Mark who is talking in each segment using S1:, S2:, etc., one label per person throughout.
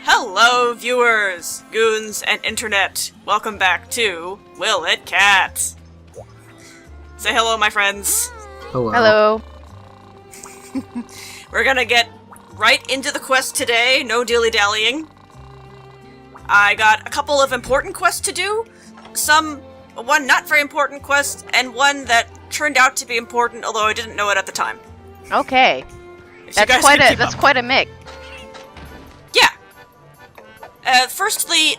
S1: Hello, viewers, goons, and internet. Welcome back to Will It Cat. Say hello, my friends.
S2: Hello.
S3: Hello.
S1: We're gonna get right into the quest today, no dilly-dallying. I got a couple of important quests to do, one not very important quest, and one that turned out to be important, although I didn't know it at the time.
S3: Okay.
S1: If you guys
S3: That's
S1: can keep up.
S3: quite a mix.
S1: Yeah. Firstly,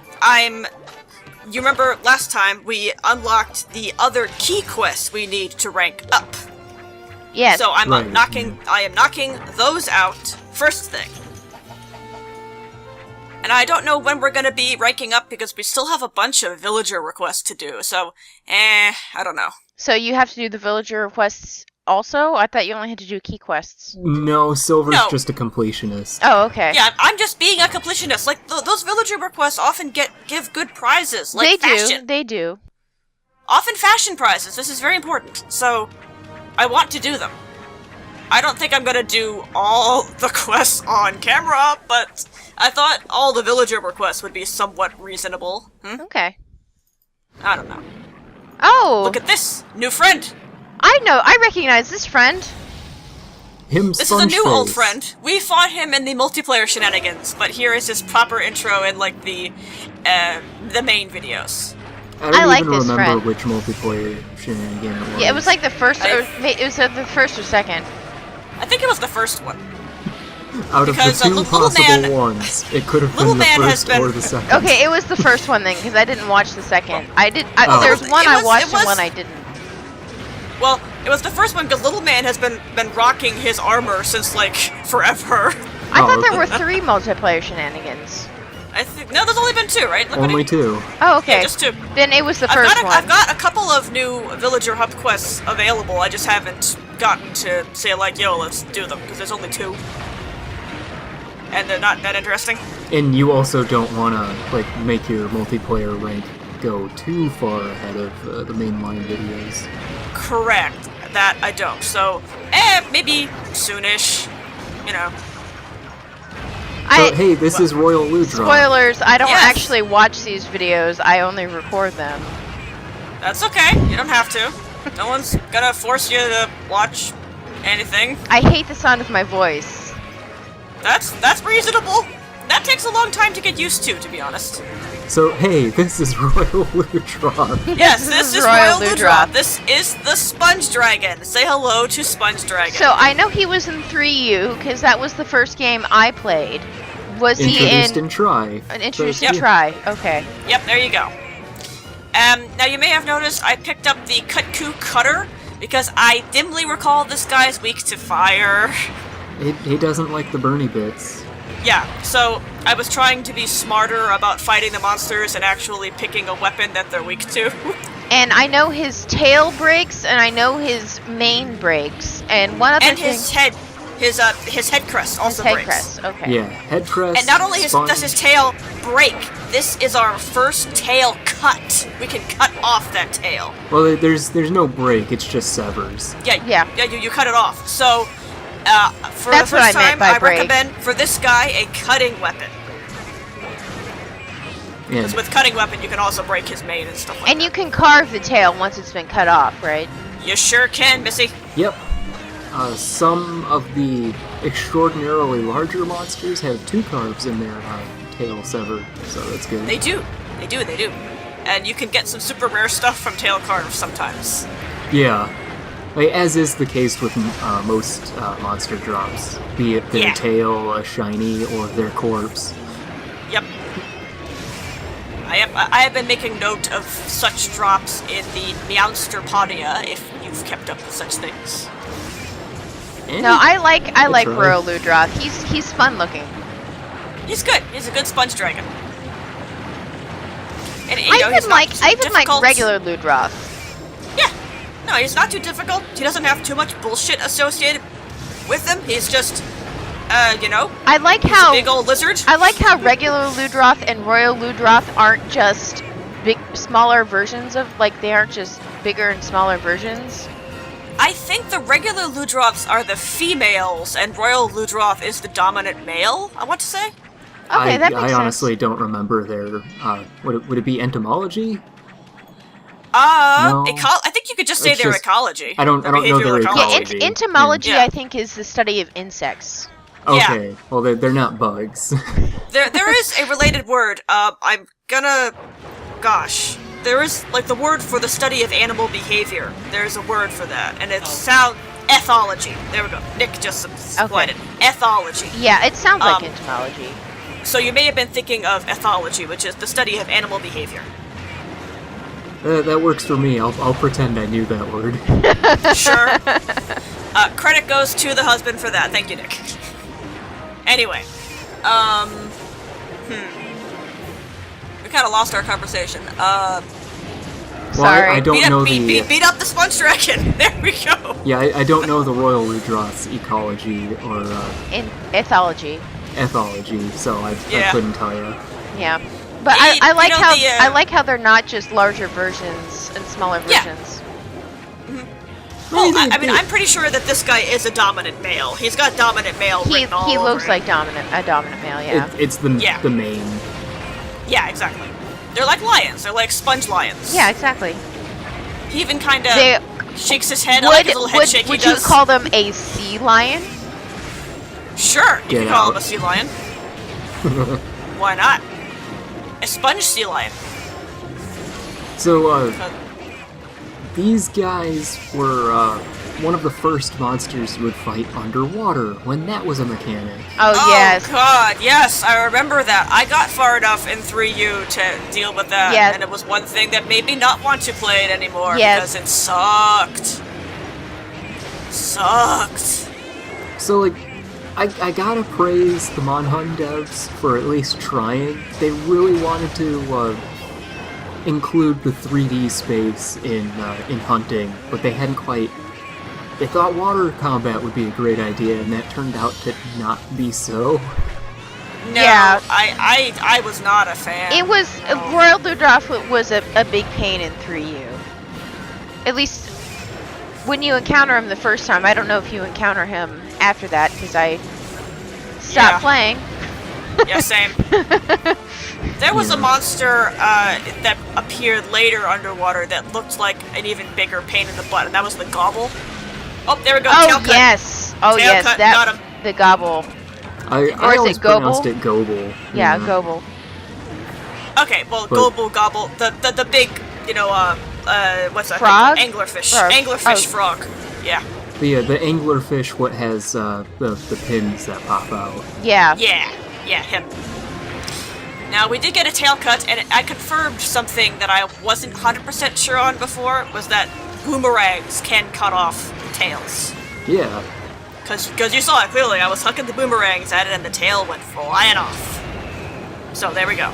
S1: you remember last time we unlocked the other key quests we need to rank up.
S3: Yes.
S1: So I am
S2: Right.
S1: knocking those out first thing. And I don't know when we're gonna be ranking up because we still have a bunch of villager requests to do, so, I don't know.
S3: So you have to do the villager quests also? I thought you only had to do key quests.
S2: No, Silver's
S1: No.
S2: just a completionist.
S3: Oh, okay.
S1: Yeah, I'm just being a completionist. Like, those villager requests often give good prizes, like fashion.
S3: They do.
S1: Often fashion prizes. This is very important. So, I want to do them. I don't think I'm gonna do all the quests on camera, but I thought all the villager requests would be somewhat reasonable.
S3: Okay.
S1: I don't know.
S3: Oh!
S1: Look at this! New friend!
S3: I recognize this friend.
S2: Him,
S1: This is a new old
S2: Spongeface.
S1: friend. We fought him in the multiplayer shenanigans, but here is his proper intro in, like, the main videos.
S2: I don't
S3: I like
S2: even
S3: this
S2: remember
S3: friend.
S2: which multiplayer shenanigan it was.
S3: Yeah, it was like the first,
S1: I-
S3: or it was the first or second.
S1: I think it was the first one.
S2: Out of the
S1: because,
S2: two
S1: Little
S2: possible
S1: Man-
S2: ones, it could have
S1: Little
S2: been the
S1: Man has
S2: first
S1: been-
S2: or the second.
S3: Okay, it was the first one then, because I didn't watch the second.
S2: Oh.
S3: There's one I watched
S1: it was-
S3: and one I didn't.
S1: Well, it was the first one because Little Man has been rocking his armor since, like, forever.
S3: I
S2: Oh,
S3: thought there
S2: okay.
S3: were 3 multiplayer shenanigans.
S1: I think no, there's only been 2, right? Look what
S2: Only
S1: he-
S2: two.
S3: Oh, okay.
S1: Yeah, just 2.
S3: Then it was the
S1: I've
S3: first
S1: got,
S3: one.
S1: I've got a couple of new villager hub quests available. I just haven't gotten to say like, yo, let's do them because there's only 2, and they're not that interesting.
S2: And you also don't want to like make your multiplayer rank go too far ahead of the mainline videos.
S1: Correct. That I don't. So, maybe soonish. You know.
S2: So, hey, this is Royal Ludra.
S3: Spoilers, I don't
S1: Yes.
S3: actually watch these videos, I only record them.
S1: That's okay. You don't have to. No one's gonna force you to watch anything.
S3: I hate the sound of my voice.
S1: That's reasonable. That takes a long time to get used to be honest.
S2: So, hey, this is Royal Ludra.
S1: Yes, this is
S3: Royal
S1: Royal
S3: Ludra.
S1: Ludra. This is the Sponge Dragon. Say hello to Sponge Dragon.
S3: So I know he was in 3U, because that was the first game I played. Was he
S2: Introduced
S3: in...
S2: in Try.
S3: An introduced
S1: Yep.
S3: to try, okay.
S1: Yep, there you go. Now you may have noticed I picked up the Kutku Cutter because I dimly recall this guy's weak to fire.
S2: He doesn't like the Bernie bits.
S1: Yeah, so I was trying to be smarter about fighting the monsters and actually picking a weapon that they're weak to.
S3: And I know his tail breaks, and I know his mane breaks, and one other
S1: And
S3: thing...
S1: his head crest also
S3: head
S1: breaks.
S3: crest, okay.
S2: Yeah, head crest.
S1: And not only
S2: Sponge-
S1: does his tail break, this is our first tail cut. We can cut off that tail.
S2: Well, there's no break. It's just severs.
S1: Yeah, you cut it off. So, for
S3: That's
S1: the
S3: what
S1: first
S3: I meant
S1: time,
S3: by
S1: I
S3: break.
S1: recommend for this guy a cutting weapon.
S2: And
S1: Because with cutting weapon, you can also break his mane and stuff like
S3: And
S1: that.
S3: you can carve the tail once it's been cut off, right?
S1: You sure can, Missy.
S2: yep. Some of the extraordinarily larger monsters have 2 carves in their tail severed, so that's good.
S1: They do. And you can get some super rare stuff from tail carves sometimes.
S2: Yeah. Like, as is the case with most monster drops, be it their
S1: Yeah.
S2: tail a shiny or their corpse.
S1: Yep. I have been making note of such drops in the Meowsterpodia, if you've kept up with such things.
S3: No, I like
S2: right.
S3: Royal Ludroth. He's fun looking.
S1: He's good. He's a good sponge dragon. And, you
S3: I
S1: know, he's
S3: even
S1: not
S3: like
S1: too difficult.
S3: regular Ludroth.
S1: Yeah. No, he's not too difficult. He doesn't have too much bullshit associated with him. He's just, you know,
S3: I like
S1: he's
S3: how
S1: a big old lizard.
S3: I like how regular Ludroth and Royal Ludroth aren't just smaller versions of, like, they aren't just bigger and smaller versions.
S1: I think the regular Ludroths are the females, and Royal Ludroth is the dominant male, I want to say.
S3: Okay, that makes
S2: I
S3: sense.
S2: honestly don't remember their. Would it be entomology? No.
S1: I think you could just say
S2: It's
S1: their
S2: just-
S1: ecology.
S2: I don't know their
S3: Yeah,
S2: ecology.
S3: entomology,
S1: Yeah.
S3: I think, is the study of insects.
S2: Okay, well they're not bugs.
S1: There is a related word. I'm gonna, gosh, there is like the word for the study of animal behavior. There's a word for that, and it's ethology. There we go. Nick just supplied it. Ethology.
S3: Yeah, it sounds like
S1: Um,
S3: entomology.
S1: So you may have been thinking of ethology, which is the study of animal behavior.
S2: That works for me. I'll pretend I knew that word.
S1: Sure. Credit goes to the husband for that. Thank you, Nick. Anyway, we kind of lost our conversation.
S2: Well,
S3: Sorry.
S2: I don't know the.
S1: Beat up the sponge dragon. There we go.
S2: Yeah, I don't know the Royal Ludroth's ecology or
S3: In ethology.
S2: ethology, so I
S1: Yeah.
S2: couldn't tell you.
S3: Yeah. But
S1: You-
S3: I like
S1: you know
S3: how
S1: the,
S3: I like how they're not just larger versions and smaller
S1: Yeah.
S3: versions.
S1: Well, I mean, I'm pretty sure that this guy is a dominant male. He's got dominant male
S3: He
S1: written all
S3: he
S1: over
S3: looks
S1: him.
S3: like a dominant male, yeah.
S2: It's the main.
S1: Yeah, exactly. They're like lions. They're like sponge lions.
S3: Yeah, exactly.
S1: He even kind
S3: They
S1: of shakes his head. I like his little head shake
S3: would
S1: he
S3: you
S1: does.
S3: call them a sea lion?
S1: Sure, you
S2: Get
S1: can call
S2: out.
S1: him a sea lion. Why not? A sponge sea lion.
S2: So
S1: Uh,
S2: these guys were one of the first monsters you would fight underwater when that was a mechanic.
S3: Oh, yes.
S1: God, yes, I remember that. I got far enough in 3U to deal with that,
S3: Yeah.
S1: and it was one thing that made me not want to play it anymore
S3: Yes.
S1: because it sucked. Sucked.
S2: So like, I gotta praise the Monhun devs for at least trying. They really wanted to include the 3D space in hunting, but they hadn't quite. They thought water combat would be a great idea, and that turned out to not be so.
S1: No,
S3: Yeah.
S1: I was not a fan.
S3: It was Royal Ludroth was a big pain in 3U. At least when you encounter him the first time. I don't know if you encounter him after that because I stopped
S1: Yeah.
S3: playing.
S1: Yeah, same. There was a monster that appeared later underwater that looked like an even bigger pain in the butt, and that was the Gobble. Oh, there we go.
S3: Oh
S1: tail cut.
S3: yes, oh
S1: Tail
S3: yes,
S1: cut,
S3: that
S1: got him.
S3: the gobble.
S2: I
S3: is
S2: always
S3: it Gobble?
S2: pronounced it Gobble.
S3: Yeah, gobble.
S1: Okay, well,
S2: But-
S1: Gobble Gobble, the big, what's that?
S3: Frog?
S1: Thing called? Anglerfish.
S3: Frog.
S1: Anglerfish
S3: Oh.
S1: frog. Yeah.
S2: The anglerfish what has the pins that pop out.
S3: Yeah.
S1: Yeah, him. Now, we did get a tail cut, and I confirmed something that I wasn't 100% sure on before, was that boomerangs can cut off tails.
S2: Yeah.
S1: Because you saw it clearly. I was hucking the boomerangs at it, and the tail went flying off. So, there we go.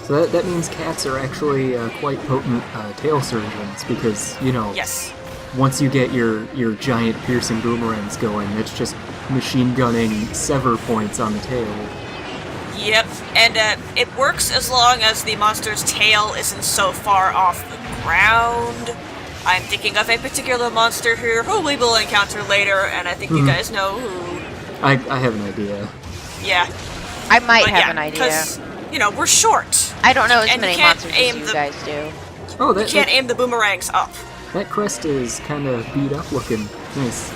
S2: So that means cats are actually quite potent tail surgeons because,
S1: Yes.
S2: once you get your giant piercing boomerangs going, it's just machine gunning sever points on the tail.
S1: Yep, and it works as long as the monster's tail isn't so far off the ground. I'm thinking of a particular monster here who we will encounter later, and I think you guys know who.
S2: I have an idea.
S1: Yeah.
S3: I might
S1: But
S3: have
S1: yeah,
S3: an idea.
S1: because, we're short.
S3: I don't know as
S1: and you
S3: many
S1: can't
S3: monsters
S1: aim
S3: as you
S1: the-
S3: guys do.
S2: Oh,
S1: You
S2: that
S1: can't aim the boomerangs up.
S2: that crest is kind of beat up looking. Nice.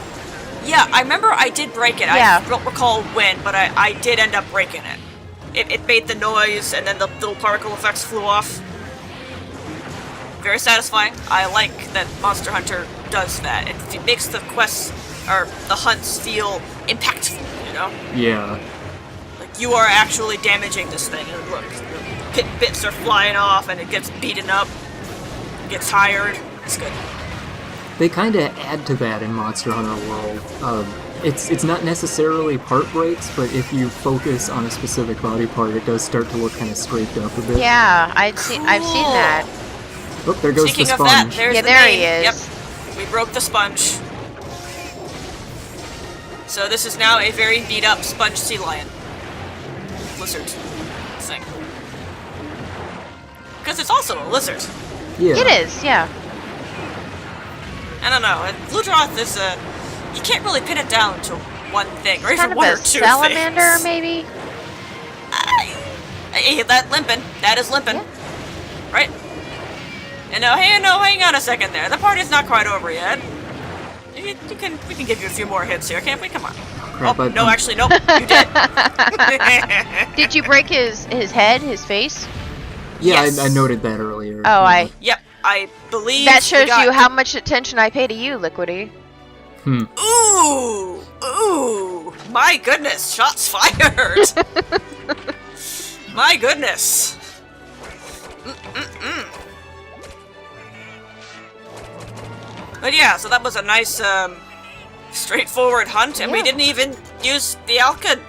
S1: Yeah, I remember I did break it.
S3: Yeah.
S1: I don't recall when, but I did end up breaking it. It made the noise, and then the little particle effects flew off. Very satisfying. I like that Monster Hunter does that. It makes the quests, or the hunts, feel impactful,
S2: Yeah.
S1: Like, you are actually damaging this thing. And look, the pit bits are flying off, and it gets beaten up, gets tired. It's good.
S2: They kind of add to that in Monster Hunter World. It's not necessarily part breaks, but if you focus on a specific body part, it does start to look kind of scraped up a bit.
S3: Yeah, I've seen that.
S2: Oh, there goes
S1: Speaking
S2: the
S1: of that,
S2: sponge.
S1: there's
S3: Yeah,
S1: the
S3: there
S1: name.
S3: he is.
S1: Yep, we broke the sponge. So this is now a very beat up sponge sea lion. Lizard thing. Because it's also a lizard.
S2: Yeah.
S3: It is, yeah.
S1: I don't know. Ludroth is a... You can't really pin it down to one thing, or
S3: Kind
S1: even
S3: of
S1: one
S3: a
S1: or two
S3: salamander,
S1: things.
S3: maybe?
S1: Hey, that limping. That is limping.
S3: Yeah.
S1: Right? And hang on a second there. The party's not quite over yet. We can give you a few more hits here, can't we? Come on.
S2: Crap,
S1: Oh, no, actually, nope. You did.
S3: Did you break his head, his face?
S2: Yeah,
S1: Yes.
S2: I noted that earlier.
S3: Oh,
S1: Yep, I believe
S3: That shows
S1: we got...
S3: you how much attention I pay to you, Liquidy.
S1: Ooh! My goodness, shots fired! My goodness. But yeah, so that was a nice, straightforward hunt, and we
S3: Yeah.
S1: didn't even use the Alkid.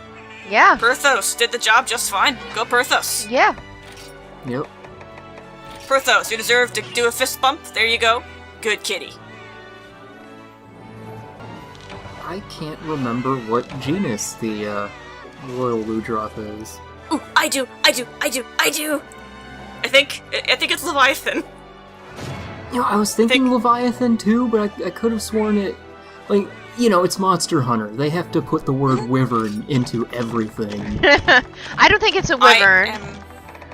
S3: Yeah.
S1: Perthos did the job just fine. Go Perthos.
S3: Yeah.
S2: Yep.
S1: Perthos, you deserve to do a fist bump. There you go. Good kitty.
S2: I can't remember what genus the Royal Ludroth is.
S1: Ooh, I do. I think it's Leviathan.
S2: You know, I was thinking Leviathan too, but I could have sworn it. Like, you know, it's Monster Hunter. They have to put the word wyvern into everything.
S3: I don't think it's a wyvern.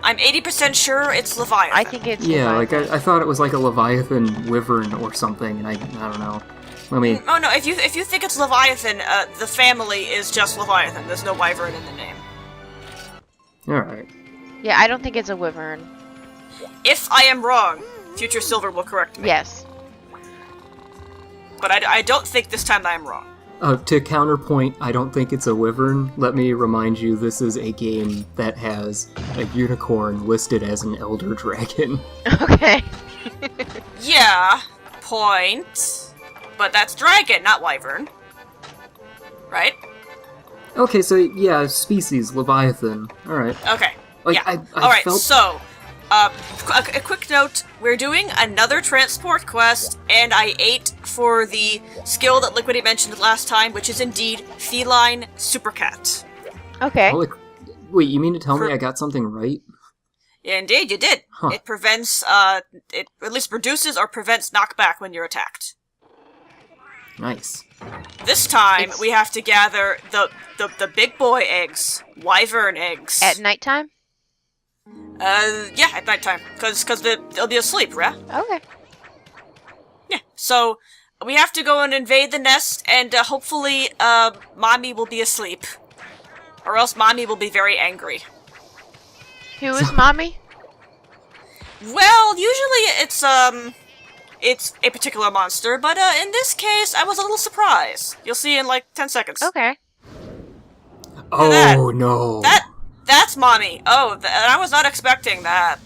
S1: I'm 80% sure it's Leviathan.
S3: I think it's
S2: Yeah,
S3: Leviathan.
S2: like I thought it was like a Leviathan wyvern or something, and I don't know. Let me.
S1: Oh no, if you think it's Leviathan, the family is just Leviathan. There's no wyvern in the name.
S2: All right.
S3: Yeah, I don't think it's a wyvern.
S1: If I am wrong, future Silver will correct me.
S3: Yes.
S1: But I don't think this time I am wrong.
S2: To counterpoint, I don't think it's a wyvern. Let me remind you, this is a game that has a unicorn listed as an elder dragon.
S3: Okay.
S1: Yeah, point. But that's dragon, not wyvern. Right?
S2: Okay, so yeah, species Leviathan. All right.
S1: Okay.
S2: Like,
S1: yeah.
S2: I
S1: Alright,
S2: felt-
S1: so, a quick note. We're doing another transport quest, and I ate for the skill that Liquidy mentioned last time, which is indeed Feline Supercat.
S3: Okay.
S2: Holy wait, you mean to tell
S1: For-
S2: me I got something right?
S1: Indeed, you did.
S2: Huh.
S1: It prevents, it at least reduces or prevents knockback when you're attacked.
S2: Nice.
S1: This time,
S3: It's-
S1: we have to gather the big boy eggs, wyvern eggs.
S3: At nighttime?
S1: Yeah, at nighttime, cause they'll be asleep, right?
S3: Okay.
S1: Yeah, so we have to go and invade the nest, and hopefully, Mommy will be asleep. Or else Mommy will be very angry.
S3: Who is mommy?
S1: Well, usually it's a particular monster, but in this case, I was a little surprised. You'll see in like 10 seconds.
S3: Okay.
S2: Oh
S1: that.
S2: no.
S1: That's Mommy. Oh, I was not expecting that.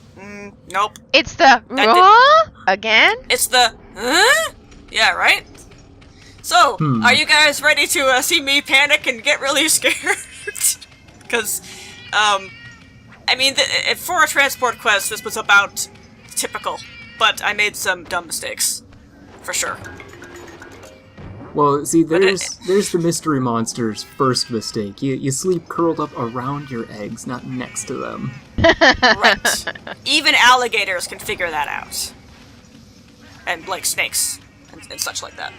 S1: Nope.
S3: It's the raw again?
S1: It's the, huh? Yeah, right? So, are you guys ready to see me panic and get really scared? Because, I mean, for a transport quest, this was about typical, but I made some dumb mistakes. For sure.
S2: Well, see, there's the mystery monster's first mistake. You sleep curled up around your eggs, not next to them.
S1: Right. Even alligators can figure that out. And, like, snakes. And such like that.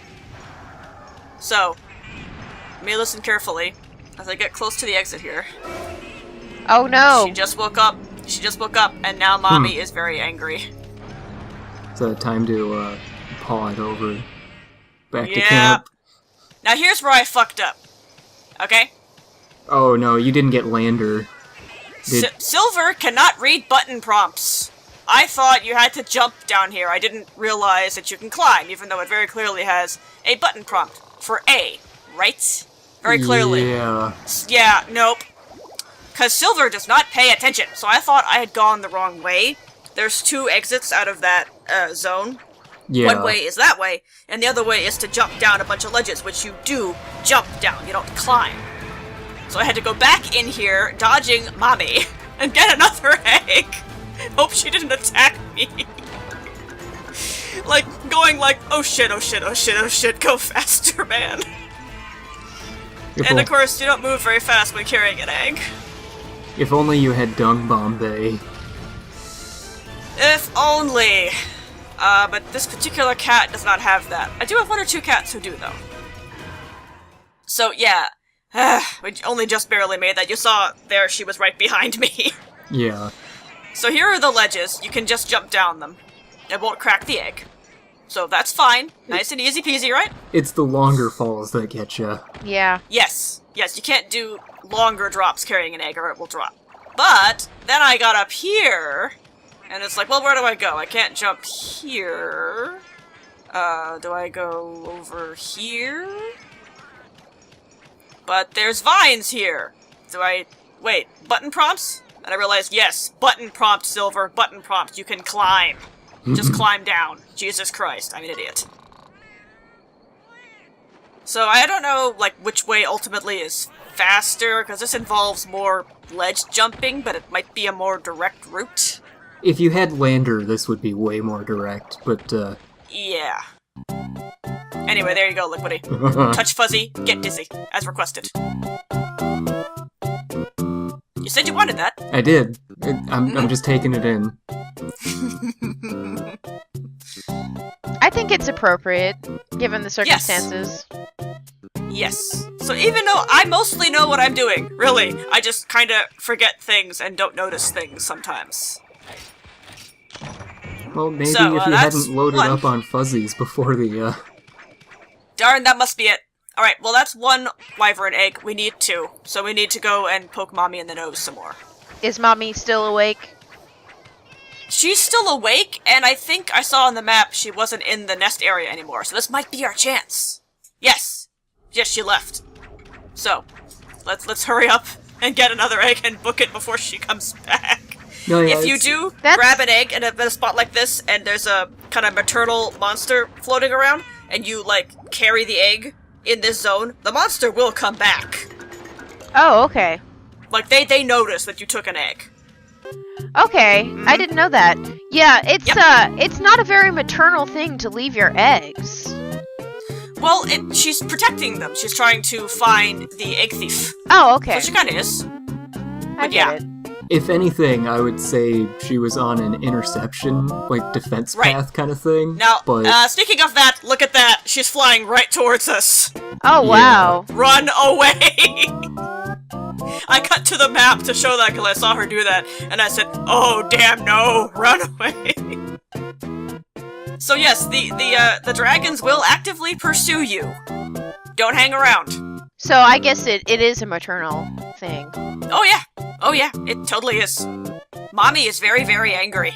S1: So, let me listen carefully as I get close to the exit here.
S3: Oh no.
S1: She just woke up, and now Mommy is very angry.
S2: So time to paw it over. Back to
S1: Yeah.
S2: camp.
S1: Now here's where I fucked up. Okay?
S2: Oh no, you didn't get Lander.
S1: Silver cannot read button prompts. I thought you had to jump down here. I didn't realize that you can climb, even though it very clearly has a button prompt for A, right? Very clearly.
S2: Yeah.
S1: Yeah, nope. Because Silver does not pay attention, so I thought I had gone the wrong way. There's two exits out of that zone.
S2: Yeah.
S1: One way is that way, and the other way is to jump down a bunch of ledges, which you do jump down, you don't climb. So I had to go back in here, dodging Mommy, and get another egg. Hope she didn't attack me. Like, going like, oh shit, oh shit, oh shit, oh shit, go faster, man. And of course, you don't move very fast when carrying an egg.
S2: If only you had Dung Bombay.
S1: If only. But this particular cat does not have that. I do have one or two cats who do, though. So, yeah. We only just barely made that. You saw there she was right behind me.
S2: Yeah.
S1: So here are the ledges. You can just jump down them. It won't crack the egg. So that's fine. Nice and easy peasy, right?
S2: It's the longer falls that get you.
S3: Yeah.
S1: Yes. Yes, you can't do longer drops carrying an egg or it will drop. But then I got up here, and it's like, well, where do I go? I can't jump here. Do I go over here? But there's vines here. Wait, button prompts? And I realized, yes, button prompt, Silver, button prompt, you can climb. Just climb down. Jesus Christ, I'm an idiot. So I don't know, like, which way ultimately is faster, because this involves more ledge jumping, but it might be a more direct route.
S2: If you had Lander, this would be way more direct, but,
S1: Yeah. Anyway, there you go, Liquidy. Touch Fuzzy, get dizzy, as requested. You said you wanted that.
S2: I did. I'm just taking it in.
S3: I think it's appropriate, given the circumstances.
S1: Yes. So even though I mostly know what I'm doing, really, I just kinda forget things and don't notice things sometimes.
S2: Well, maybe
S1: So,
S2: if you
S1: that's
S2: hadn't loaded
S1: one.
S2: up on fuzzies before the,
S1: Darn, that must be it. Alright, well that's one wyvern egg. We need two. So we need to go and poke Mommy in the nose some more.
S3: Is Mommy still awake?
S1: She's still awake, and I think I saw on the map she wasn't in the nest area anymore, so this might be our chance. Yes. Yes, she left. So, let's hurry up and get another egg and book it before she comes back.
S2: No, yeah,
S1: If you
S2: it's-
S1: do
S3: That's-
S1: grab an egg in a spot like this, and there's a kind of maternal monster floating around, and you, like, carry the egg in this zone, the monster will come back.
S3: Oh, okay.
S1: Like, they notice that you took an egg.
S3: Okay, I didn't know that. Yeah, it's not a very maternal thing to leave your eggs.
S1: Well, she's protecting them. She's trying to find the egg thief.
S3: Oh, okay.
S1: So she kinda is.
S3: I
S1: but yeah.
S3: get it.
S2: If anything, I would say she was on an interception, like, defense
S1: Right.
S2: path kind of thing.
S1: Now,
S2: but
S1: speaking of that, look at that. She's flying right towards us.
S3: Oh,
S2: Yeah.
S3: wow.
S1: Run away! I cut to the map to show that because I saw her do that, and I said, "Oh damn, no! Run away!" So yes, the dragons will actively pursue you. Don't hang around.
S3: So I guess it is a maternal thing.
S1: Oh yeah, it totally is. Mommy is very, very angry.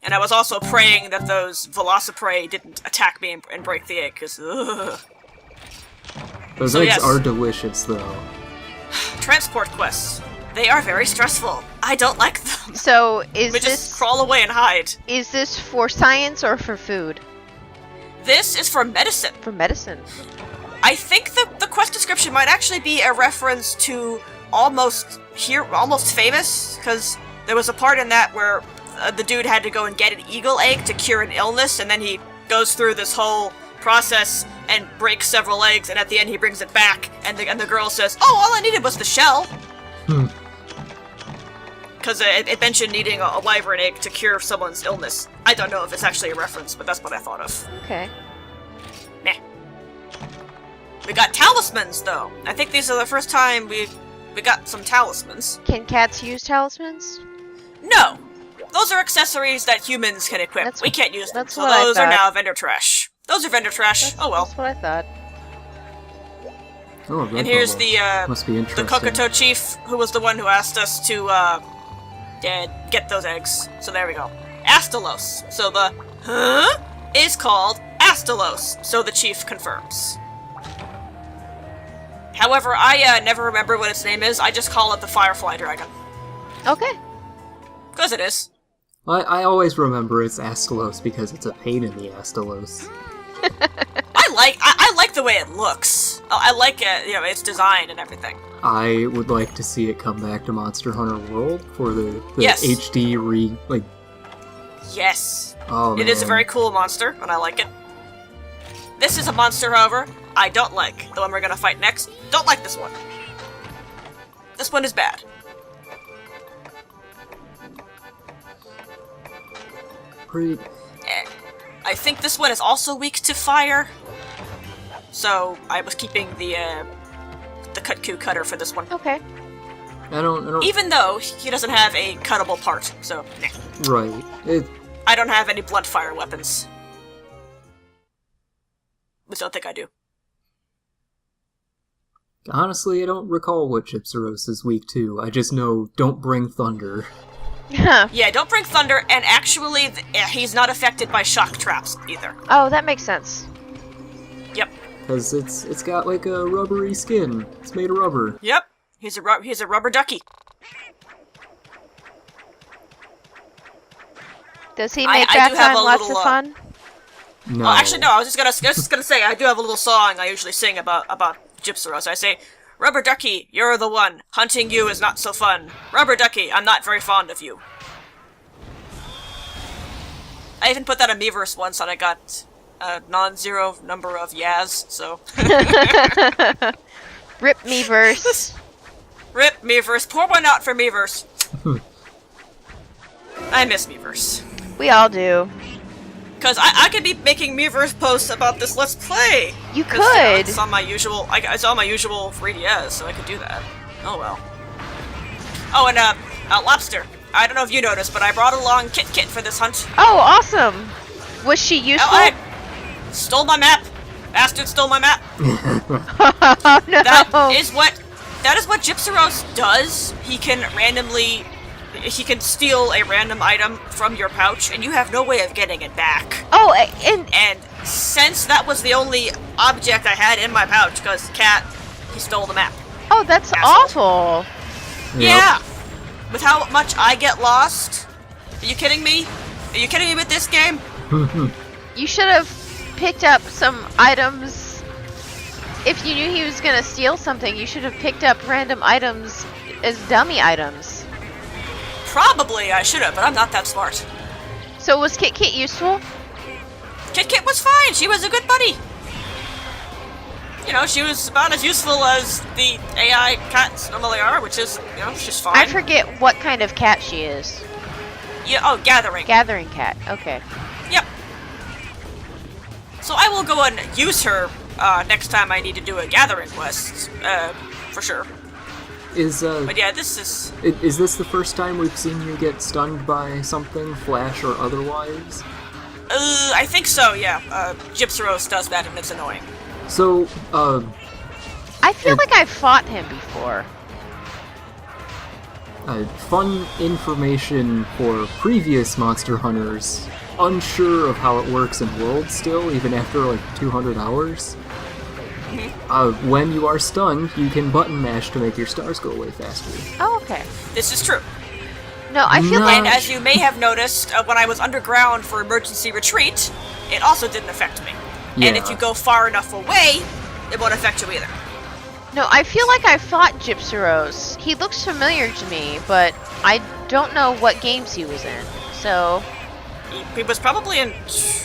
S1: And I was also praying that those Velociprey didn't attack me and break the egg, because
S2: those
S1: so
S2: eggs
S1: yes.
S2: are delicious, though.
S1: transport quests. They are very stressful. I don't like them.
S3: So is
S1: We
S3: this
S1: just crawl away and hide.
S3: is this for science or for food?
S1: This is for medicine.
S3: For medicine.
S1: I think the quest description might actually be a reference to Almost Famous, because there was a part in that where the dude had to go and get an eagle egg to cure an illness, and then he goes through this whole process and breaks several eggs, and at the end he brings it back, and the girl says, "Oh, all I needed was the shell." Because it mentioned needing a wyvern egg to cure someone's illness. I don't know if it's actually a reference, but that's what I thought of.
S3: Okay.
S1: Meh. We got talismans, though. I think these are the first time we got some talismans.
S3: Can cats use talismans?
S1: No! Those are accessories that humans can equip.
S3: That's-
S1: we can't use them,
S3: that's
S1: so
S3: what I
S1: those are
S3: thought.
S1: now vendor trash. Those are vendor trash. Oh well.
S3: That's what I thought.
S2: Oh, red
S1: And here's
S2: bubble. Must be
S1: the
S2: interesting.
S1: Kokoto chief, who was the one who asked us to get those eggs. So there we go. Astalos. So the is called Astalos. So the chief confirms. However, I never remember what its name is. I just call it the Firefly Dragon.
S3: Okay.
S1: Because it is.
S2: I always remember it's Astalos because it's a pain in the Astalos.
S1: I like the way it looks. I like it, its design and everything.
S2: I would like to see it come back to Monster Hunter World for the
S1: Yes.
S2: HD
S1: Yes.
S2: Oh,
S1: It is a
S2: man.
S1: very cool monster, and I like it. This is a monster, however, I don't like. The one we're gonna fight next. Don't like this one. This one is bad.
S2: pretty.
S1: I think this one is also weak to fire. So I was keeping the Kutku cutter for this one.
S3: Okay.
S2: I don't.
S1: Even though he doesn't have a cuttable part, so nah.
S2: Right.
S1: I don't have any blunt fire weapons. Which I don't think I do.
S2: Honestly, I don't recall what Gypsyros is weak to. I just know don't bring thunder.
S1: Yeah, don't bring thunder, and actually, he's not affected by shock traps either.
S3: Oh, that makes sense.
S1: Yep.
S2: Because it's got like a rubbery skin. It's made of rubber.
S1: Yep. He's a rubber ducky.
S3: Does he
S1: I
S3: make
S1: do
S3: that
S1: have
S3: time
S1: a
S3: lots
S1: little,
S3: of fun?
S2: No.
S1: Well, actually, no. I was just gonna say I do have a little song I usually sing about Gypsyros. I say, "Rubber ducky, you're the one. Hunting you is not so fun. Rubber ducky, I'm not very fond of you." I even put that in Miiverse once, and I got a non-zero number of yas. So
S3: Rip Miiverse.
S1: rip Miiverse. Pour one out for Miiverse. I miss Miiverse.
S3: We all do.
S1: Because I could be making Miiverse posts about this Let's Play.
S3: You
S1: 'Cause, you know,
S3: could.
S1: it's on my usual. It's on my usual 3DS, so I could do that. Oh well. Oh, and Lobster. I don't know if you noticed, but I brought along Kit for this hunt.
S3: Oh, awesome. Was she useful?
S1: I stole my map. Bastard stole my map.
S3: Oh, no.
S1: That is what Gypsyros does. He can steal a random item from your pouch, and you have no way of getting it back.
S3: Oh, and
S1: And since that was the only object I had in my pouch, because Cat, he stole the map.
S3: oh, that's
S1: Asshole.
S3: awful.
S1: Yeah! With how much I get lost? Are you kidding me? Are you kidding me with this game?
S3: You should have picked up some items. If you knew he was gonna steal something, you should have picked up random items as dummy items.
S1: Probably I should have, but I'm not that smart.
S3: So was Kit Kit useful?
S1: Kit was fine. She was a good buddy. You know, she was about as useful as the AI cats normally are, which is, you know, she's fine.
S3: I forget what kind of cat she is.
S1: Yeah, oh, gathering.
S3: Gathering cat. Okay.
S1: Yep. So I will go and use her next time I need to do a gathering quest, for sure. But yeah, this
S2: Is this the first time we've seen you get stunned by something, flash or otherwise?
S1: I think so, yeah. Gypsyros does that and it's annoying.
S2: So,
S3: I feel like I've fought him before.
S2: fun information for previous Monster Hunters, unsure of how it works in World still, even after like 200 hours. When you are stunned, you can button mash to make your stars go away faster.
S3: Oh, okay.
S1: This is true.
S3: No, I feel
S2: No.
S3: like
S1: And as you may have noticed, when I was underground for emergency retreat, it also didn't affect me. And if
S2: Yeah.
S1: you go far enough away, it won't affect you either.
S3: no, I feel like I fought Gypsyros. He looks familiar to me, but I don't know what games he was in. So
S1: He was probably in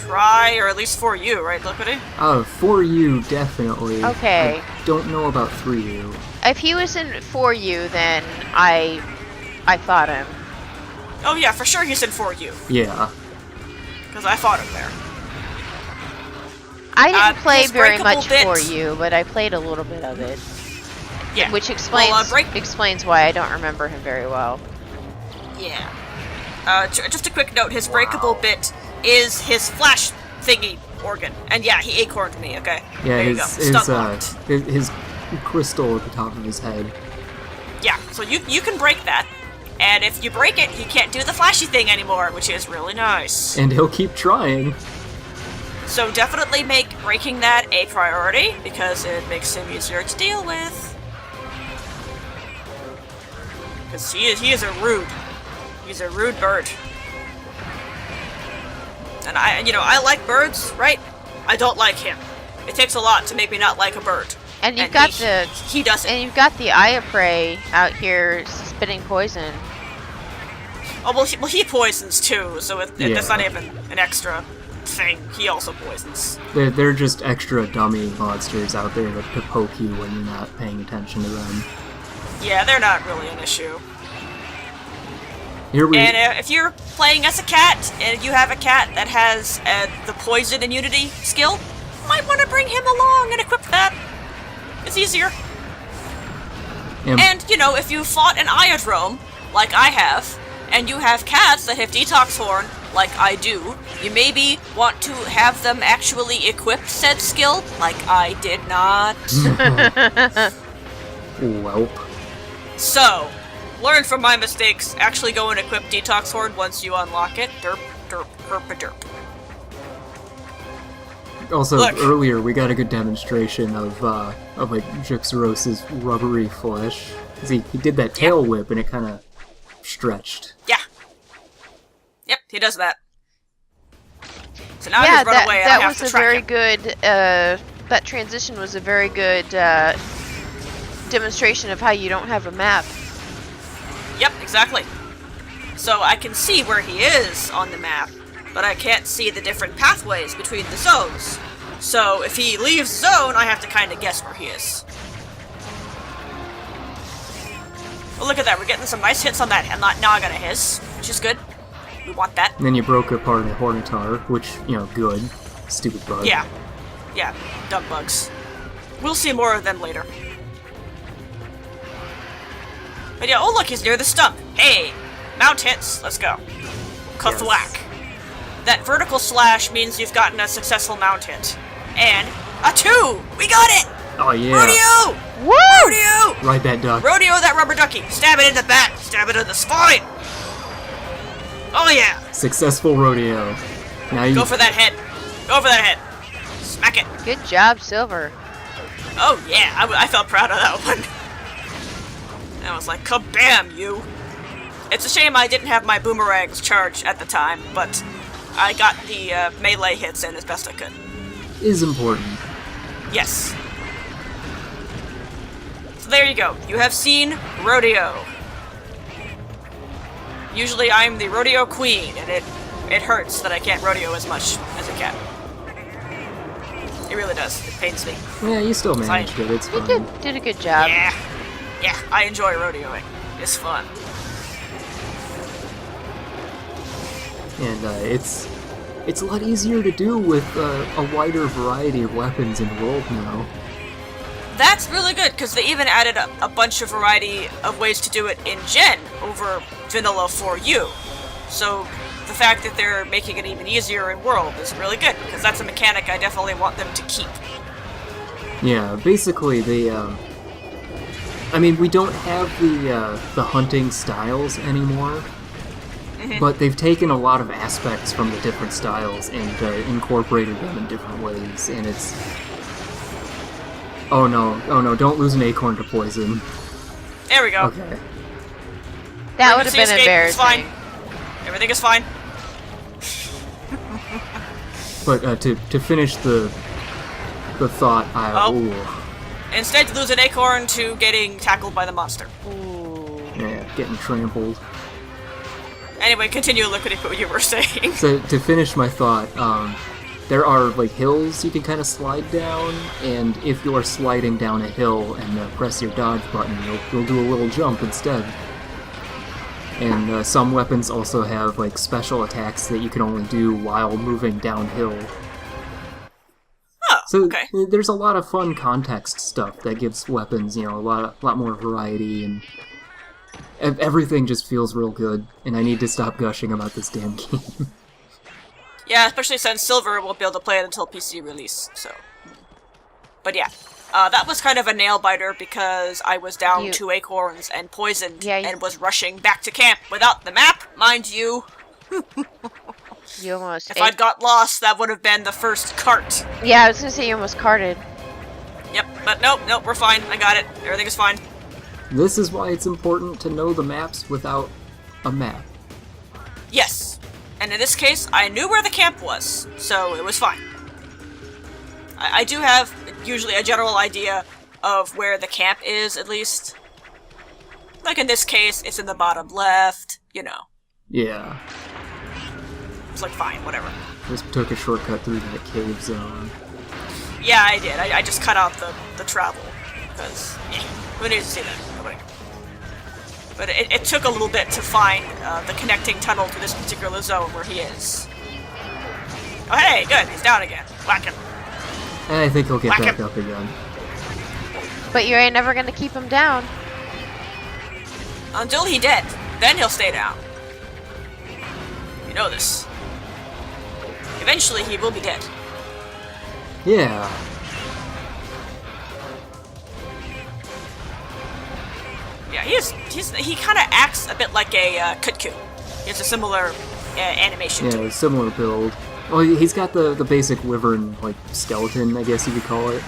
S1: Try, or at least for you, right, Liquidy?
S2: For you, definitely.
S3: Okay.
S2: I don't know about 3U.
S3: if he was in For You, then I fought him.
S1: Oh yeah, for sure he's in For You,
S2: Yeah.
S1: because I fought him there.
S3: I didn't play
S1: his
S3: very
S1: breakable
S3: much
S1: bit-
S3: For You, but I played a little bit of it,
S1: Yeah.
S3: which explains
S1: Well,
S3: explains why I don't remember him very well.
S1: Yeah. Just a quick note, his breakable bit is his flash thingy organ. And yeah, he acorned me, okay?
S2: Yeah,
S1: there you go. Stun locked.
S2: his crystal at the top of his head.
S1: Yeah, so you can break that. And if you break it, he can't do the flashy thing anymore, which is really nice.
S2: And he'll keep trying.
S1: So definitely make breaking that a priority, because it makes him easier to deal with. Because he is a rude. He's a rude bird. And I like birds, right? I don't like him. It takes a lot to make me not like a bird.
S3: And you've
S1: And
S3: got
S1: he doesn't.
S3: and you've got the Eye of Prey out here spitting poison.
S1: Oh, well, he poisons too, so that's
S2: Yeah.
S1: not even an extra thing. He also poisons.
S2: They're just extra dummy monsters out there to poke you when you're not paying attention to them.
S1: Yeah, they're not really an issue.
S2: Here we
S1: And if you're playing as a cat, and you have a cat that has the poison immunity skill, you might want to bring him along and equip that. It's easier. And, you know, if you fought an Iodrome, like I have, and you have cats that have Detox Horn, like I do, you maybe want to have them actually equip said skill, like I did not.
S2: Welp.
S1: So, learn from my mistakes, actually go and equip Detox Horn once you unlock it. Derp, derp, derp.
S2: Also,
S1: Look.
S2: earlier we got a good demonstration of like Juxerose's rubbery flesh. 'Cause he did that tail whip and it kind of stretched.
S1: Yeah. Yep, he does that. So now
S3: Yeah,
S1: he's run away and I
S3: that
S1: have
S3: was
S1: to
S3: a
S1: track
S3: very
S1: him.
S3: good. That transition was a very good demonstration of how you don't have a map.
S1: Yep, exactly. So I can see where he is on the map, but I can't see the different pathways between the zones. So if he leaves zone, I have to kind of guess where he is. Well, look at that. We're getting some nice hits on that Naga to his, which is good. We want that.
S2: And then you broke apart a Hornitar, which, you know, good. Stupid bug.
S1: Yeah. Yeah, dumb bugs. We'll see more of them later. But yeah, oh look, he's near the stump. Hey, mount hits. Let's go. Kathwack. That vertical slash means you've gotten a successful mount hit. And a 2! We got it!
S2: Oh, yeah.
S1: Rodeo!
S3: Woo!
S1: Rodeo!
S2: Ride that duck.
S1: Rodeo that rubber ducky. Stab it in the back. Stab it in the spine. Oh yeah.
S2: Successful rodeo. Now you
S1: Go for that head. Go for that head. Smack it.
S3: Good job, Silver.
S1: Oh yeah, I felt proud of that one. I was like, kabam, you. It's a shame I didn't have my boomerangs charged at the time, but I got the melee hits in as best I could.
S2: is important.
S1: Yes. So there you go. You have seen Rodeo. Usually I'm the rodeo queen, and it hurts that I can't rodeo as much as a cat. It really does. It pains me.
S2: Yeah, you still managed it. It's
S3: You
S2: fine.
S3: did a good job.
S1: Yeah, I enjoy rodeoing. It's fun.
S2: And it's a lot easier to do with a wider variety of weapons in the world now.
S1: That's really good, because they even added a bunch of variety of ways to do it in Gen over Vanilla for you. So the fact that they're making it even easier in World is really good, because that's a mechanic I definitely want them to keep.
S2: Yeah, basically I mean, we don't have the hunting styles anymore, but they've taken a lot of aspects from the different styles and incorporated them in different ways, and it's... Oh no, don't lose an acorn to poison.
S1: There we go.
S2: Okay.
S3: That would have been
S1: Emergency escape, it's
S3: embarrassing.
S1: fine. Everything is fine.
S2: But to finish the thought, ooh,
S1: Instead, you lose an acorn to getting tackled by the monster.
S2: yeah, getting trampled.
S1: Anyway, continue, Liquidity, what you were saying.
S2: So to finish my thought, there are like hills you can kind of slide down, and if you are sliding down a hill and press your dodge button, you'll do a little jump instead. And some weapons also have like special attacks that you can only do while moving downhill.
S1: Oh,
S2: So
S1: okay.
S2: there's a lot of fun context stuff that gives weapons, a lot more variety, and everything just feels real good. And I need to stop gushing about this damn game.
S1: Yeah, especially since Silver won't be able to play it until PC release, so... But yeah, that was kind of a nail-biter because I was down 2 acorns and poisoned and was rushing back to camp without the map, mind you.
S3: You almost
S1: If I'd got lost, that would have been the first cart.
S3: Yeah, I was gonna say you almost carted.
S1: Yep, but nope, we're fine. I got it. Everything is fine.
S2: This is why it's important to know the maps without a map.
S1: Yes. And in this case, I knew where the camp was, so it was fine. I do have usually a general idea of where the camp is, at least. Like in this case, it's in the bottom left,
S2: Yeah,
S1: It's like, fine, whatever.
S2: just took a shortcut through that cave zone.
S1: Yeah, I did. I just cut out the travel. Because, who needs to see that? Nobody. But it took a little bit to find the connecting tunnel to this particular zone where he is. Oh, hey, good. He's down again. Whack him.
S2: And I think he'll get
S1: Whack
S2: back
S1: him.
S2: up again.
S3: But you ain't never gonna keep him down.
S1: Until he dead. Then he'll stay down. You know this. Eventually he will be dead.
S2: Yeah.
S1: Yeah, he kind of acts a bit like a Kutku. He has a similar animation to
S2: Yeah,
S1: it.
S2: similar build. Well, he's got the basic wyvern, like, skeleton, I guess you could call it.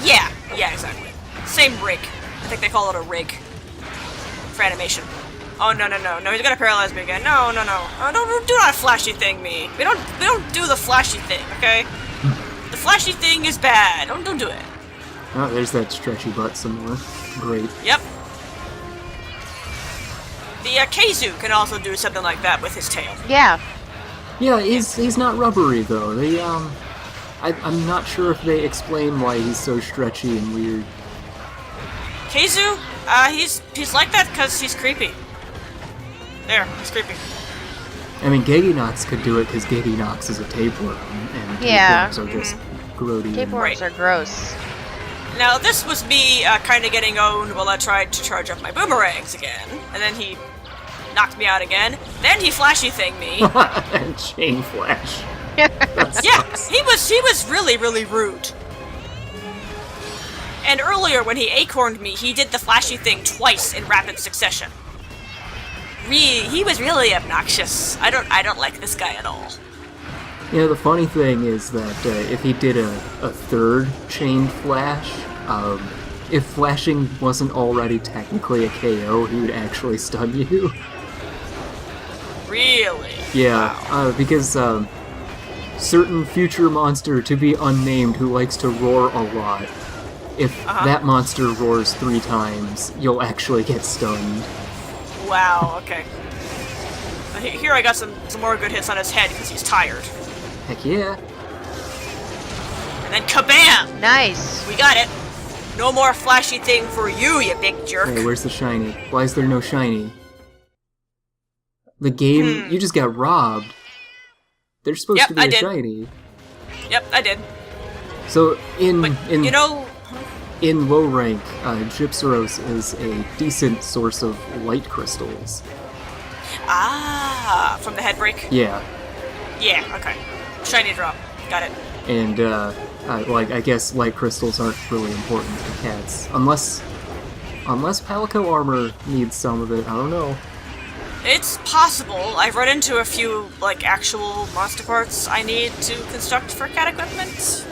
S1: Yeah, exactly. Same rig. I think they call it a rig for animation. Oh no, he's gonna paralyze me again. No. Oh, do not flashy thing me. We don't do the flashy thing, okay? The flashy thing is bad. Don't do it.
S2: Oh, there's that stretchy butt some more. Great.
S1: Yep. The Keizu can also do something like that with his tail.
S3: Yeah.
S2: Yeah, he's not rubbery though. I'm not sure if they explain why he's so stretchy and weird.
S1: Keizu, he's like that because he's creepy. There, he's creepy.
S2: I mean, Giginox could do it because Giginox is a tapeworm, and
S3: Yeah.
S2: tapeworms are just grody.
S3: Tapeworms are gross.
S1: Now, this was me kind of getting owned while I tried to charge up my boomerangs again. And then he knocked me out again. Then he flashy thinged me.
S2: And chain flash.
S1: Yeah, he was really, really rude. And earlier when he acorned me, he did the flashy thing twice in rapid succession. He was really obnoxious. I don't like this guy at all.
S2: You know, the funny thing is that if he did a third chain flash, if flashing wasn't already technically a KO, he would actually stun you.
S1: Really?
S2: Yeah, because certain future monster to be unnamed who likes to roar a lot, if that monster roars 3 times, you'll actually get stunned.
S1: Wow, okay. Here I got some more good hits on his head because he's tired.
S2: Heck yeah.
S1: And then kabam!
S3: Nice.
S1: We got it. No more flashy thing for you, you big jerk.
S2: Hey, where's the shiny? Why is there no shiny? The game, you just got robbed. There's supposed to be
S1: I
S2: a
S1: did.
S2: shiny.
S1: Yep, I did.
S2: So in
S1: You know,
S2: in low rank, Gypsaros is a decent source of light crystals.
S1: from the head break?
S2: Yeah,
S1: Yeah, okay. Shiny drop. Got it.
S2: and I guess light crystals aren't really important to cats, unless Palico armor needs some of it. I don't know.
S1: It's possible. I've run into a few, actual monster parts I need to construct for cat equipment.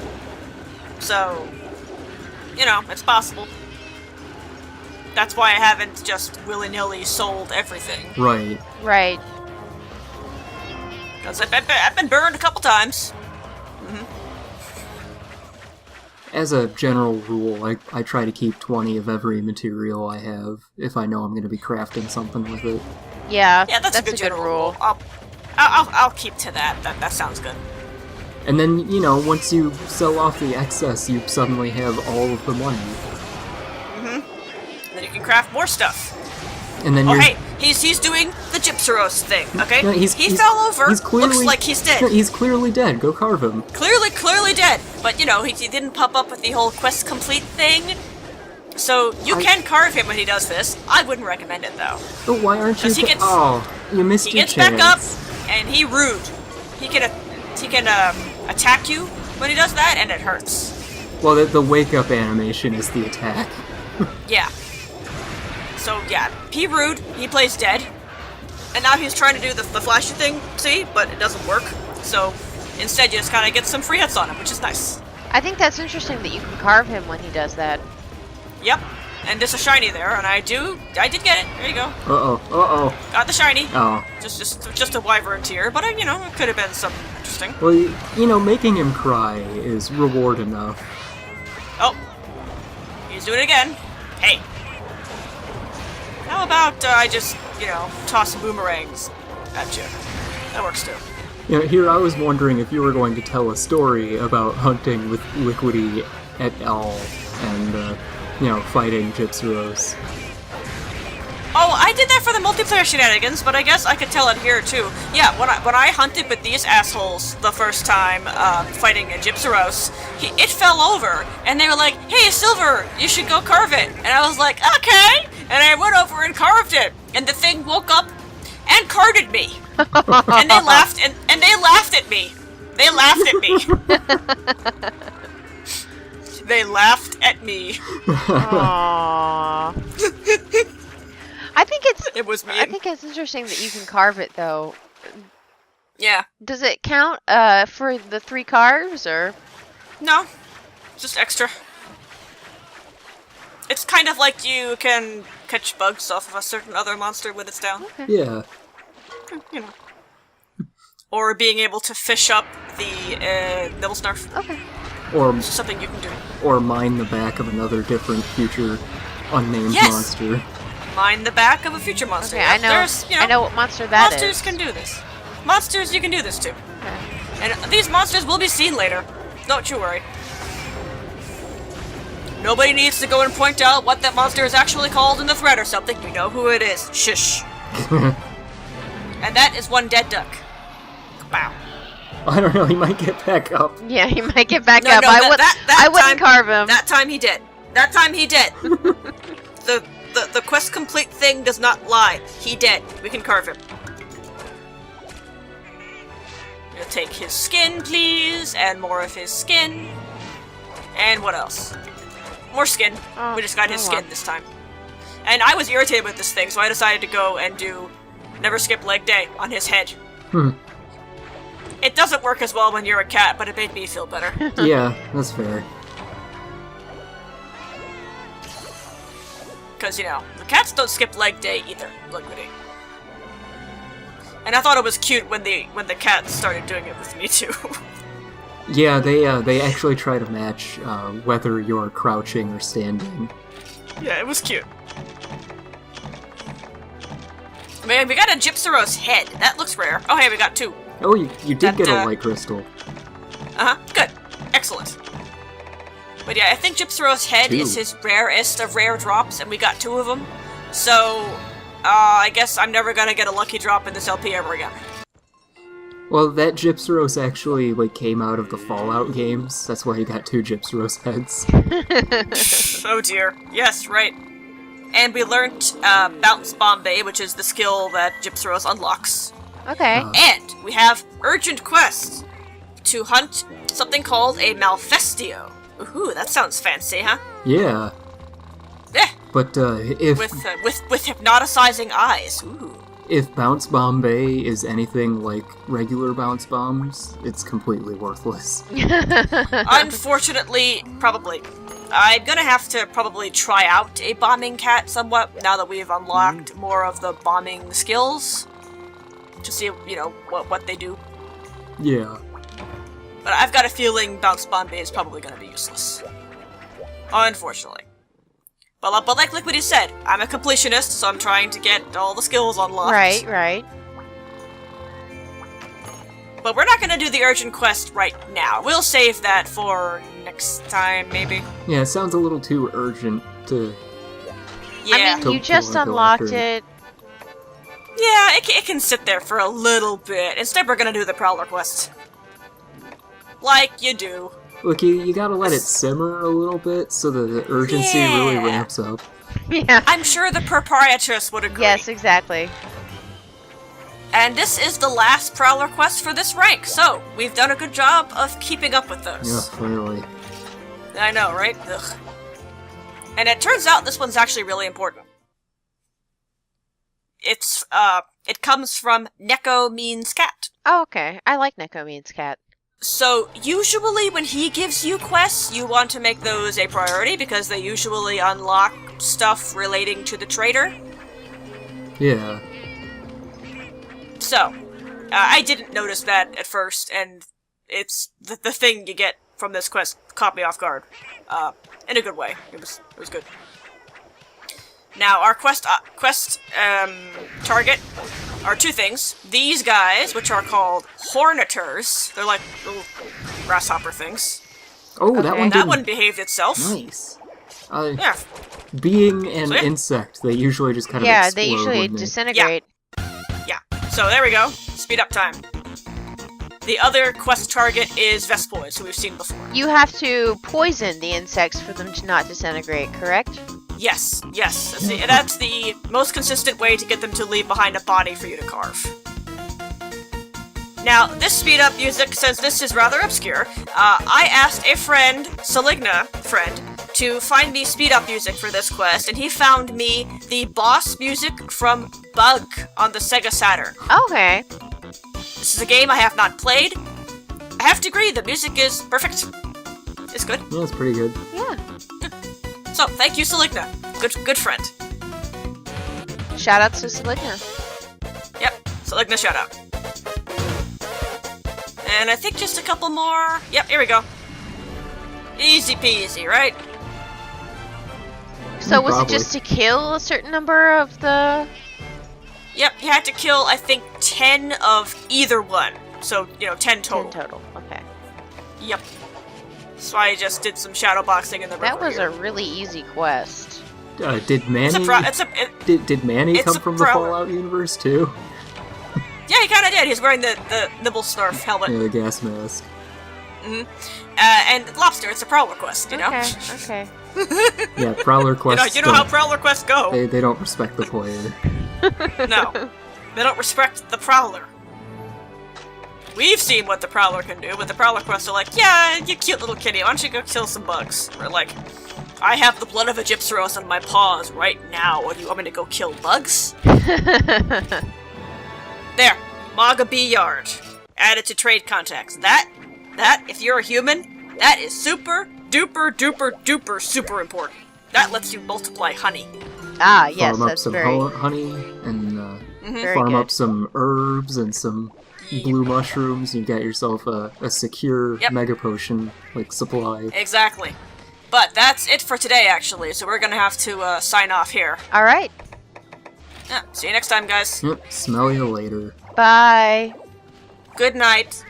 S1: So, it's possible. That's why I haven't just willy-nilly sold everything.
S2: Right.
S3: Right.
S1: Because I've been burned a couple times.
S2: As a general rule, I try to keep 20 of every material I have if I know I'm going to be crafting something with it.
S3: Yeah.
S1: Yeah, that's a good general rule. I'll keep to that. That sounds good.
S2: And then, once you sell off the excess, you suddenly have all of the money.
S1: Then you can craft more stuff.
S2: And then
S1: Oh,
S2: you're...
S1: hey, he's doing the Gypsaros thing, okay?
S2: No,
S1: he fell over.
S2: He's clearly,
S1: Looks like he's dead.
S2: No, he's clearly dead. Go carve him.
S1: Clearly dead. But, he didn't pop up with the whole quest complete thing. So, you can carve him when he does this. I wouldn't recommend it, though.
S2: But why aren't you...
S1: He gets-
S2: you missed
S1: He
S2: your
S1: gets
S2: chance.
S1: back up, and he rude. He can attack you when he does that, and it hurts.
S2: Well, the wake-up animation is the attack.
S1: Yeah. So, yeah, he rude, he plays dead, and now he's trying to do the flashy thing, see? But it doesn't work. So, instead you just kind of get some free hits on him, which is nice.
S3: I think that's interesting that you can carve him when he does that.
S1: Yep. And there's a shiny there, and I did get it. There you go.
S2: Uh-oh.
S1: Got the shiny.
S2: Oh.
S1: Just a wyvern tier, but, it could have been something interesting.
S2: Well, making him cry is reward enough.
S1: Oh. He's doing it again. Hey. How about I just, toss some boomerangs at you? That works too.
S2: Here I was wondering if you were going to tell a story about hunting with Liquidy et al. And, fighting Gypsaros.
S1: Oh, I did that for the multiplayer shenanigans, but I guess I could tell it here too. Yeah, when I hunted with these assholes the first time, fighting a Gypsaros, it fell over, and they were like, "Hey, Silver, you should go carve it." And I was like, "Okay." And I went over and carved walked in, and the thing woke up and carded me. And they laughed, and they laughed at me. They laughed at me. They laughed at me.
S3: Aww. I think
S1: It was mean.
S3: I think it's interesting that you can carve it though.
S1: Yeah.
S3: Does it count for the 3 carves or?
S1: No. Just extra. It's kind of like you can catch bugs off of a certain other monster when it's down.
S3: Okay.
S2: Yeah.
S1: You know. Or being able to fish up the Nibblesnarf.
S3: Okay.
S2: Or
S1: It's just something you can do.
S2: or mine the back of another different future unnamed
S1: Yes!
S2: monster.
S1: Mine the back of a future monster.
S3: Okay,
S1: Yep,
S3: I know.
S1: There's,
S3: I know what monster that is.
S1: monsters can do this. Monsters, you can do this too.
S3: Okay.
S1: And these monsters will be seen later. Don't you worry. Nobody needs to go and point out what that monster is actually called in the thread or something. We know who it is. Shush. And that is one dead duck. Wow.
S2: I don't know, he might get back up.
S3: Yeah, he might get back
S1: No,
S3: up.
S1: no,
S3: I
S1: that
S3: wouldn't
S1: time-
S3: carve him.
S1: That time he did. That time he did. the quest complete thing does not lie. He did. We can carve him. We'll take his skin, please, and more of his skin. And what else? More skin.
S3: Oh,
S1: We just got his
S3: oh
S1: skin
S3: well.
S1: this time. And I was irritated with this thing, so I decided to go and do Never Skip Leg Day on his head.
S2: Hmm.
S1: It doesn't work as well when you're a cat, but it made me feel better.
S2: Yeah, that's fair.
S1: Because, you know, the cats don't skip leg day either, Liquidy. And I thought it was cute when the cats started doing it with me too.
S2: Yeah, they actually try to match whether you're crouching or standing.
S1: Yeah, it was cute. I mean, we got a Gypsaros head. That looks rare. Oh, hey, we got 2.
S2: Oh, you did
S1: That,
S2: get a light crystal.
S1: Uh-huh, good. Excellent. But yeah, I think Gypsaros head
S2: 2.
S1: is his rarest of rare drops, and we got 2 of them. So, I guess I'm never gonna get a lucky drop in this LP ever again.
S2: Well, that Gypsaros actually came out of the Fallout games. That's why you got 2 Gypsaros heads.
S1: Oh dear. Yes, right. And we learned Bounce Bombay, which is the skill that Gypsaros unlocks.
S3: Okay.
S1: And we have urgent quests to hunt something called a Malfestio. Ooh, that sounds fancy, huh?
S2: Yeah,
S1: Eh,
S2: but if
S1: with hypnotizing eyes. Ooh.
S2: if Bounce Bombay is anything like regular bounce bombs, it's completely worthless.
S1: Unfortunately, probably. I'm gonna have to probably try out a bombing cat somewhat now that we've unlocked more of the bombing skills to see, you know, what they do.
S2: Yeah.
S1: But I've got a feeling Bounce Bombay is probably gonna be useless. Unfortunately. But like Liquidy said, I'm a completionist, so I'm trying to get all the skills unlocked.
S3: Right.
S1: But we're not gonna do the urgent quest right now. We'll save that for next time, maybe.
S2: Yeah, it sounds a little too urgent to...
S1: Yeah.
S3: I mean, you
S2: Don't
S3: just
S2: feel like
S3: unlocked
S2: after-
S3: it.
S1: Yeah, it can sit there for a little bit. Instead, we're gonna do the Prowler quest. Like you do.
S2: Look, you gotta let it simmer a little bit so that the urgency really
S1: Yeah.
S2: ramps up.
S3: Yeah.
S1: I'm sure the proprietress would agree.
S3: Yes, exactly.
S1: And this is the last Prowler quest for this rank, so we've done a good job of keeping up with those.
S2: Yeah, finally.
S1: I know, right? Ugh. And it turns out this one's actually really important. It comes from Neko means cat.
S3: Oh, okay. I like Neko means cat.
S1: So, usually when he gives you quests, you want to make those a priority because they usually unlock stuff relating to the trader.
S2: Yeah.
S1: So, I didn't notice that at first, and it's the thing you get from this quest caught me off guard. In a good way. It was good. Now, our quest target are 2 things. These guys, which are called Horneters. They're like little grasshopper things.
S2: Oh, that
S3: Okay.
S2: one
S1: That
S2: didn't...
S1: one behaved itself.
S2: Nice.
S1: Yeah.
S2: Being an
S1: So, yeah.
S2: insect, they usually just kind of
S3: Yeah,
S2: explode,
S3: they usually
S2: wouldn't they?
S3: disintegrate.
S1: Yeah. So there we go. Speed up time. The other quest target is Vespoids, who we've seen before.
S3: You have to poison the insects for them to not disintegrate, correct?
S1: Yes, yes. That's the most consistent way to get them to leave behind a body for you to carve. Now, this speed-up music, since this is rather obscure, I asked a friend, Saligna friend, to find me speed-up music for this quest, and he found me the boss music from Bug on the Sega Saturn.
S3: Okay.
S1: This is a game I have not played. I have to agree, the music is perfect. It's good.
S2: Yeah, it's pretty good.
S3: Yeah.
S1: So, thank you, Saligna. Good friend.
S3: Shout out to Saligna.
S1: Yep, Saligna shout out. And I think just a couple more. Yep, here we go. Easy peasy, right?
S3: So was
S2: Probably.
S3: it just to kill a certain number of the...
S1: Yep, you had to kill, I think, 10 of either one. So, 10 total.
S3: 10 total, okay.
S1: Yep. So I just did some shadow boxing in the river
S3: That was
S1: here.
S3: a really easy quest.
S2: Did Manny? Did Manny
S1: it's
S2: come
S1: a
S2: from the
S1: prowler.
S2: Fallout universe too?
S1: Yeah, he kind of did. He's wearing the Nibble Snarf helmet.
S2: Yeah, the gas mask.
S1: And Lobster, it's a Prowler quest, you know?
S3: Okay.
S2: Yeah, Prowler quests.
S1: You know how Prowler quests go.
S2: They don't respect the player.
S1: No. They don't respect the Prowler. We've seen what the Prowler can do, but the Prowler quests are like, yeah, you cute little kitty, why don't you go kill some bugs? Or like, I have the blood of a Gypsaros on my paws right now, what do you want me to go kill bugs? There, Maga Bee Yard. Added to trade contacts. That, if you're a human, that is super duper duper duper super important. That lets you multiply honey.
S3: Ah, yes,
S2: Farm up
S3: that's
S2: some
S3: very,
S2: honey and
S3: very
S2: farm
S3: good.
S2: up some herbs and some blue mushrooms. You got yourself a secure
S1: Yep.
S2: mega potion like supply.
S1: Exactly. But that's it for today, actually, so we're gonna have to sign off here.
S3: All right.
S1: Yeah, see you next time, guys.
S2: Yep. Smell you later.
S3: Bye.
S1: Good night.